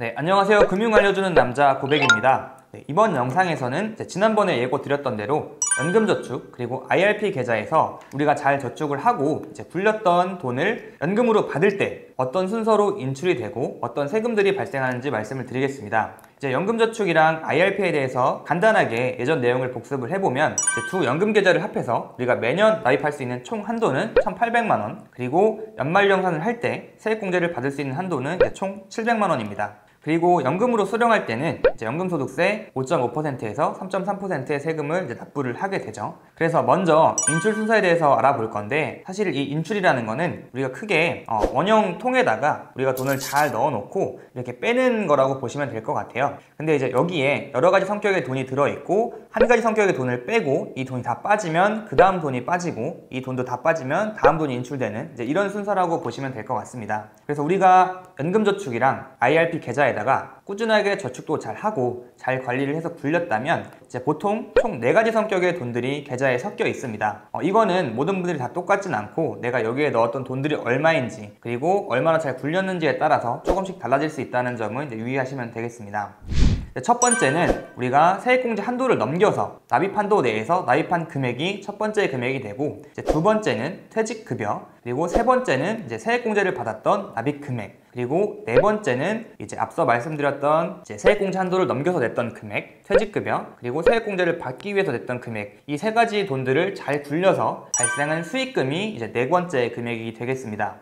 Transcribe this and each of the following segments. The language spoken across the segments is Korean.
네, 안녕하세요. 금융 알려주는 남자 고백입니다. 네, 이번 영상에서는 지난번에 예고 드렸던 대로 연금저축 그리고 IRP 계좌에서 우리가 잘 저축을 하고 굴렸던 돈을 연금으로 받을 때 어떤 순서로 인출이 되고 어떤 세금들이 발생하는지 말씀을 드리겠습니다. 연금저축이랑 IRP에 대해서 간단하게 예전 내용을 복습을 해보면 두 연금계좌를 합해서 우리가 매년 납입할 수 있는 총 한도는 1,800만 원, 그리고 연말정산을 할 때 세액공제를 받을 수 있는 한도는 총 700만 원입니다. 그리고 연금으로 수령할 때는 연금소득세 5.5%에서 3.3%의 세금을 납부를 하게 되죠. 그래서 먼저 인출 순서에 대해서 알아볼 건데, 사실 이 인출이라는 거는 우리가 크게 원형 통에다가 우리가 돈을 잘 넣어놓고 이렇게 빼는 거라고 보시면 될 것 같아요. 근데 여기에 여러 가지 성격의 돈이 들어있고, 한 가지 성격의 돈을 빼고 이 돈이 다 빠지면 그 다음 돈이 빠지고, 이 돈도 다 빠지면 다음 돈이 인출되는 이런 순서라고 보시면 될 것 같습니다. 그래서 우리가 연금저축이랑 IRP 계좌에다가 꾸준하게 저축도 잘 하고 잘 관리를 해서 굴렸다면 보통 총 4가지 성격의 돈들이 계좌에 섞여 있습니다. 이거는 모든 분들이 다 똑같진 않고 내가 여기에 넣었던 돈들이 얼마인지, 그리고 얼마나 잘 굴렸는지에 따라서 조금씩 달라질 수 있다는 점을 유의하시면 되겠습니다. 첫 번째는 우리가 세액공제 한도를 넘겨서 납입 한도 내에서 납입한 금액이 첫 번째 금액이 되고, 두 번째는 퇴직급여, 그리고 세 번째는 세액공제를 받았던 납입 금액, 그리고 네 번째는 앞서 말씀드렸던 세액공제 한도를 넘겨서 냈던 금액, 퇴직급여, 그리고 세액공제를 받기 위해서 냈던 금액, 이 세 가지 돈들을 잘 굴려서 발생한 수익금이 네 번째 금액이 되겠습니다.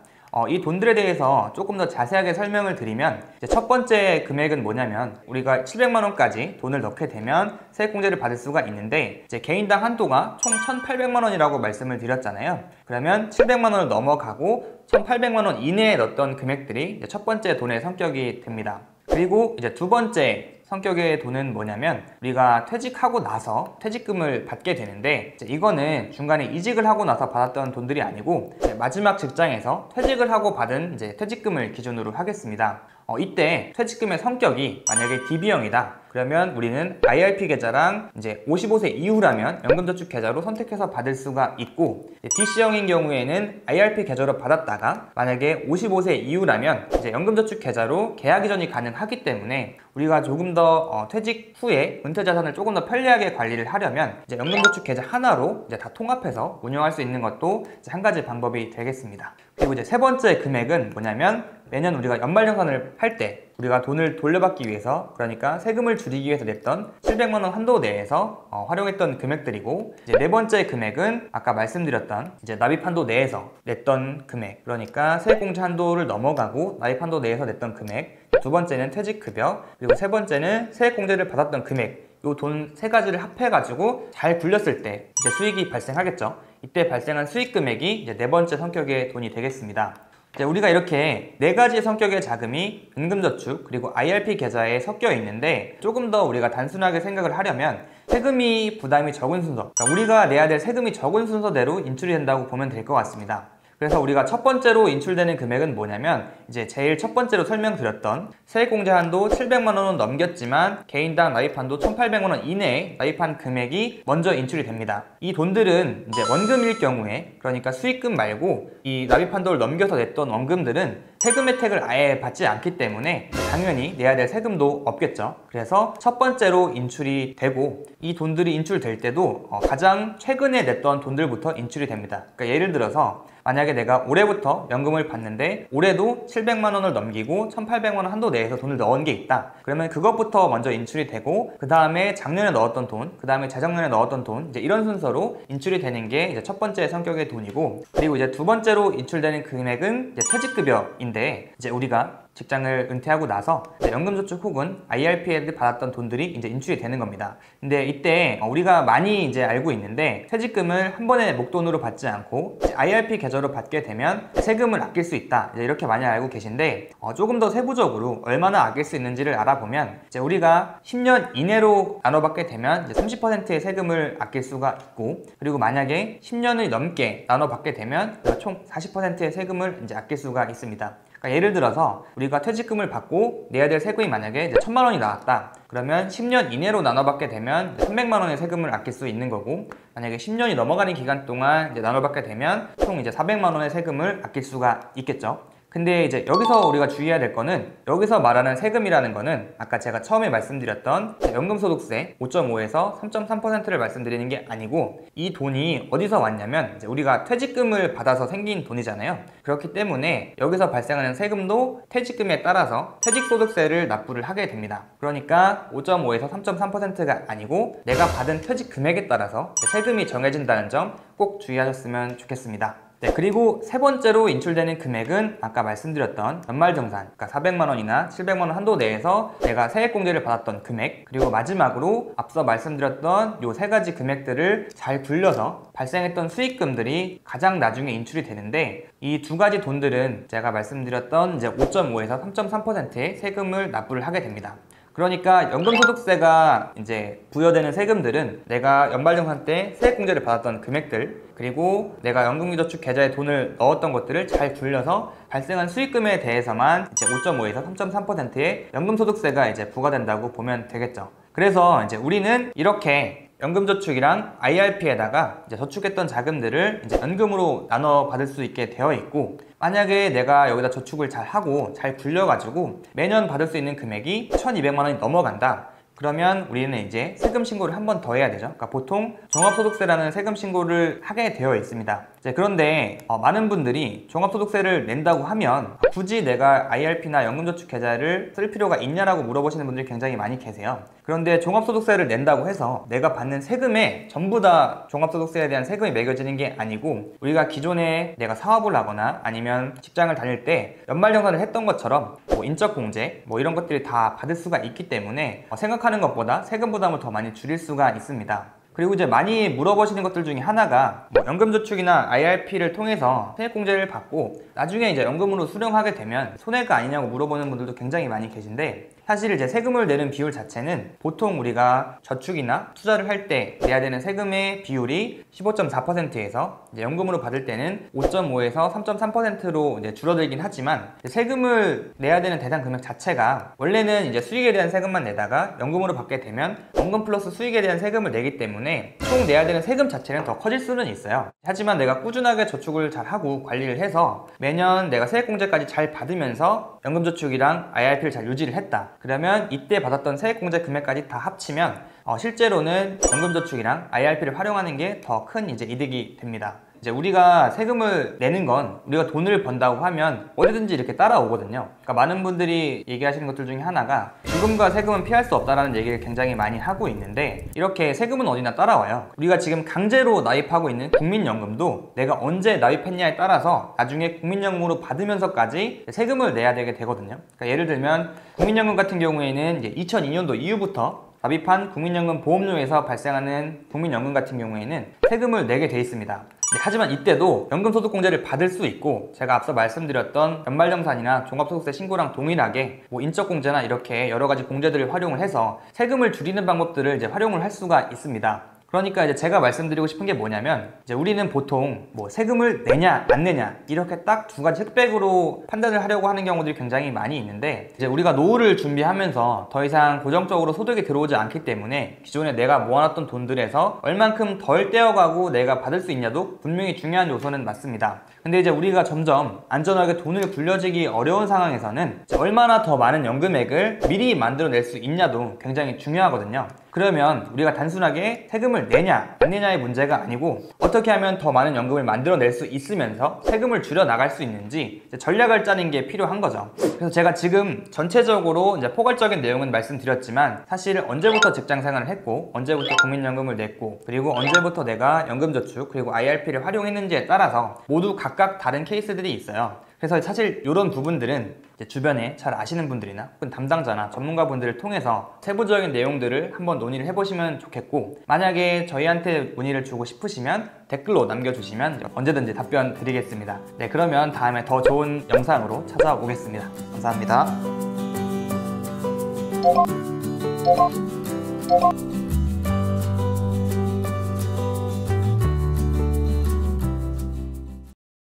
이 돈들에 대해서 조금 더 자세하게 설명을 드리면, 첫 번째 금액은 뭐냐면 우리가 700만 원까지 돈을 넣게 되면 세액공제를 받을 수가 있는데, 개인당 한도가 총 1,800만 원이라고 말씀을 드렸잖아요. 그러면 700만 원을 넘어가고 1,800만 원 이내에 넣었던 금액들이 첫 번째 돈의 성격이 됩니다. 그리고 두 번째 성격의 돈은 뭐냐면 우리가 퇴직하고 나서 퇴직금을 받게 되는데, 이거는 중간에 이직을 하고 나서 받았던 돈들이 아니고 마지막 직장에서 퇴직을 하고 받은 퇴직금을 기준으로 하겠습니다. 이때 퇴직금의 성격이 만약에 DB형이다 그러면 우리는 IRP 계좌랑 55세 이후라면 연금저축 계좌로 선택해서 받을 수가 있고, DC형인 경우에는 IRP 계좌로 받았다가 만약에 55세 이후라면 연금저축 계좌로 계약 이전이 가능하기 때문에 우리가 조금 더 퇴직 후에 은퇴자산을 조금 더 편리하게 관리를 하려면 연금저축 계좌 하나로 다 통합해서 운영할 수 있는 것도 한 가지 방법이 되겠습니다. 그리고 세 번째 금액은 뭐냐면 매년 우리가 연말정산을 할 때 우리가 돈을 돌려받기 위해서, 그러니까 세금을 줄이기 위해서 냈던 700만 원 한도 내에서 활용했던 금액들이고, 네 번째 금액은 아까 말씀드렸던 납입 한도 내에서 냈던 금액, 그러니까 세액공제 한도를 넘어가고 납입 한도 내에서 냈던 금액, 두 번째는 퇴직급여, 그리고 세 번째는 세액공제를 받았던 금액, 이 돈 세 가지를 합해가지고 잘 굴렸을 때 수익이 발생하겠죠. 이때 발생한 수익 금액이 네 번째 성격의 돈이 되겠습니다. 우리가 이렇게 4가지 성격의 자금이 연금저축 그리고 IRP 계좌에 섞여 있는데, 조금 더 우리가 단순하게 생각을 하려면 세금이 부담이 적은 순서, 그러니까 우리가 내야 될 세금이 적은 순서대로 인출이 된다고 보면 될 것 같습니다. 그래서 우리가 첫 번째로 인출되는 금액은 뭐냐면 제일 첫 번째로 설명드렸던 세액공제 한도 700만 원은 넘겼지만 개인당 납입 한도 1,800만 원 이내에 납입한 금액이 먼저 인출이 됩니다. 이 돈들은 원금일 경우에, 그러니까 수익금 말고 이 납입 한도를 넘겨서 냈던 원금들은 세금 혜택을 아예 받지 않기 때문에 당연히 내야 될 세금도 없겠죠. 그래서 첫 번째로 인출이 되고, 이 돈들이 인출될 때도 가장 최근에 냈던 돈들부터 인출이 됩니다. 그러니까 예를 들어서 만약에 내가 올해부터 연금을 받는데 올해도 700만 원을 넘기고 1,800만 원 한도 내에서 돈을 넣은 게 있다. 그러면 그것부터 먼저 인출이 되고, 그 다음에 작년에 넣었던 돈, 그 다음에 재작년에 넣었던 돈, 이런 순서로 인출이 되는 게 첫 번째 성격의 돈이고, 그리고 두 번째로 인출되는 금액은 퇴직급여인데, 우리가 직장을 은퇴하고 나서 연금저축 혹은 IRP에 받았던 돈들이 인출이 되는 겁니다. 근데 이때 우리가 많이 알고 있는데, 퇴직금을 한 번에 목돈으로 받지 않고 IRP 계좌로 받게 되면 세금을 아낄 수 있다, 이렇게 많이 알고 계신데, 조금 더 세부적으로 얼마나 아낄 수 있는지를 알아보면 우리가 10년 이내로 나눠받게 되면 30%의 세금을 아낄 수가 있고, 그리고 만약에 10년을 넘게 나눠받게 되면 총 40%의 세금을 아낄 수가 있습니다. 그러니까 예를 들어서 우리가 퇴직금을 받고 내야 될 세금이 만약에 1,000만 원이 나왔다. 그러면 10년 이내로 나눠받게 되면 300만 원의 세금을 아낄 수 있는 거고, 만약에 10년이 넘어가는 기간 동안 나눠받게 되면 총 400만 원의 세금을 아낄 수가 있겠죠. 근데 이제 여기서 우리가 주의해야 될 거는, 여기서 말하는 세금이라는 거는 아까 제가 처음에 말씀드렸던 연금소득세 5.5에서 3.3%를 말씀드리는 게 아니고, 이 돈이 어디서 왔냐면 이제 우리가 퇴직금을 받아서 생긴 돈이잖아요. 그렇기 때문에 여기서 발생하는 세금도 퇴직금에 따라서 퇴직소득세를 납부를 하게 됩니다. 그러니까 5.5에서 3.3%가 아니고 내가 받은 퇴직 금액에 따라서 세금이 정해진다는 점 꼭 주의하셨으면 좋겠습니다. 네, 그리고 세 번째로 인출되는 금액은 아까 말씀드렸던 연말정산, 그러니까 400만 원이나 700만 원 한도 내에서 내가 세액공제를 받았던 금액, 그리고 마지막으로 앞서 말씀드렸던 요 세 가지 금액들을 잘 굴려서 발생했던 수익금들이 가장 나중에 인출이 되는데, 이 두 가지 돈들은 제가 말씀드렸던 이제 5.5에서 3.3%의 세금을 납부를 하게 됩니다. 그러니까 연금소득세가 이제 부여되는 세금들은 내가 연말정산 때 세액공제를 받았던 금액들, 그리고 내가 연금저축 계좌에 돈을 넣었던 것들을 잘 굴려서 발생한 수익금에 대해서만 이제 5.5에서 3.3%의 연금소득세가 이제 부과된다고 보면 되겠죠. 그래서 이제 우리는 이렇게 연금저축이랑 IRP에다가 이제 저축했던 자금들을 이제 연금으로 나눠 받을 수 있게 되어 있고, 만약에 내가 여기다 저축을 잘 하고 잘 굴려가지고 매년 받을 수 있는 금액이 1,200만 원이 넘어간다. 그러면 우리는 이제 세금 신고를 한 번 더 해야 되죠. 그러니까 보통 종합소득세라는 세금 신고를 하게 되어 있습니다. 그런데 많은 분들이 종합소득세를 낸다고 하면 굳이 내가 IRP나 연금저축 계좌를 쓸 필요가 있냐라고 물어보시는 분들이 굉장히 많이 계세요. 그런데 종합소득세를 낸다고 해서 내가 받는 세금에 전부 다 종합소득세에 대한 세금이 매겨지는 게 아니고, 우리가 기존에 내가 사업을 하거나 아니면 직장을 다닐 때 연말정산을 했던 것처럼 인적공제 이런 것들이 다 받을 수가 있기 때문에 생각하는 것보다 세금 부담을 더 많이 줄일 수가 있습니다. 그리고 이제 많이 물어보시는 것들 중에 하나가 연금저축이나 IRP를 통해서 세액공제를 받고 나중에 이제 연금으로 수령하게 되면 손해가 아니냐고 물어보는 분들도 굉장히 많이 계신데, 사실 이제 세금을 내는 비율 자체는 보통 우리가 저축이나 투자를 할 때 내야 되는 세금의 비율이 15.4%에서 이제 연금으로 받을 때는 5.5에서 3.3%로 이제 줄어들긴 하지만, 세금을 내야 되는 대상 금액 자체가 원래는 이제 수익에 대한 세금만 내다가 연금으로 받게 되면 연금 플러스 수익에 대한 세금을 내기 때문에 총 내야 되는 세금 자체는 더 커질 수는 있어요. 하지만 내가 꾸준하게 저축을 잘 하고 관리를 해서 매년 내가 세액공제까지 잘 받으면서 연금저축이랑 IRP를 잘 유지를 했다. 그러면 이때 받았던 세액공제 금액까지 다 합치면 실제로는 연금저축이랑 IRP를 활용하는 게 더 큰 이제 이득이 됩니다. 이제 우리가 세금을 내는 건 우리가 돈을 번다고 하면 어디든지 이렇게 따라오거든요. 그러니까 많은 분들이 얘기하시는 것들 중에 하나가 죽음과 세금은 피할 수 없다라는 얘기를 굉장히 많이 하고 있는데, 이렇게 세금은 어디나 따라와요. 우리가 지금 강제로 납입하고 있는 국민연금도 내가 언제 납입했냐에 따라서 나중에 국민연금으로 받으면서까지 세금을 내야 되게 되거든요. 그러니까 예를 들면 국민연금 같은 경우에는 이제 2002년도 이후부터 납입한 국민연금 보험료에서 발생하는 국민연금 같은 경우에는 세금을 내게 돼 있습니다. 하지만 이때도 연금소득공제를 받을 수 있고, 제가 앞서 말씀드렸던 연말정산이나 종합소득세 신고랑 동일하게 인적공제나 이렇게 여러 가지 공제들을 활용을 해서 세금을 줄이는 방법들을 이제 활용을 할 수가 있습니다. 그러니까 이제 제가 말씀드리고 싶은 게 뭐냐면, 이제 우리는 보통 세금을 내냐 안 내냐 이렇게 딱 두 가지 흑백으로 판단을 하려고 하는 경우들이 굉장히 많이 있는데, 이제 우리가 노후를 준비하면서 더 이상 고정적으로 소득이 들어오지 않기 때문에 기존에 내가 모아놨던 돈들에서 얼만큼 덜 떼어가고 내가 받을 수 있냐도 분명히 중요한 요소는 맞습니다. 근데 이제 우리가 점점 안전하게 돈을 굴려지기 어려운 상황에서는 얼마나 더 많은 연금액을 미리 만들어낼 수 있냐도 굉장히 중요하거든요. 그러면 우리가 단순하게 세금을 내냐 안 내냐의 문제가 아니고, 어떻게 하면 더 많은 연금을 만들어낼 수 있으면서 세금을 줄여 나갈 수 있는지 전략을 짜는 게 필요한 거죠. 그래서 제가 지금 전체적으로 이제 포괄적인 내용은 말씀드렸지만, 사실 언제부터 직장 생활을 했고, 언제부터 국민연금을 냈고, 그리고 언제부터 내가 연금저축 그리고 IRP를 활용했는지에 따라서 모두 각각 다른 케이스들이 있어요. 그래서 사실 이런 부분들은 이제 주변에 잘 아시는 분들이나 혹은 담당자나 전문가분들을 통해서 세부적인 내용들을 한번 논의를 해보시면 좋겠고, 만약에 저희한테 문의를 주고 싶으시면 댓글로 남겨주시면 언제든지 답변 드리겠습니다. 네, 그러면 다음에 더 좋은 영상으로 찾아오겠습니다. 감사합니다.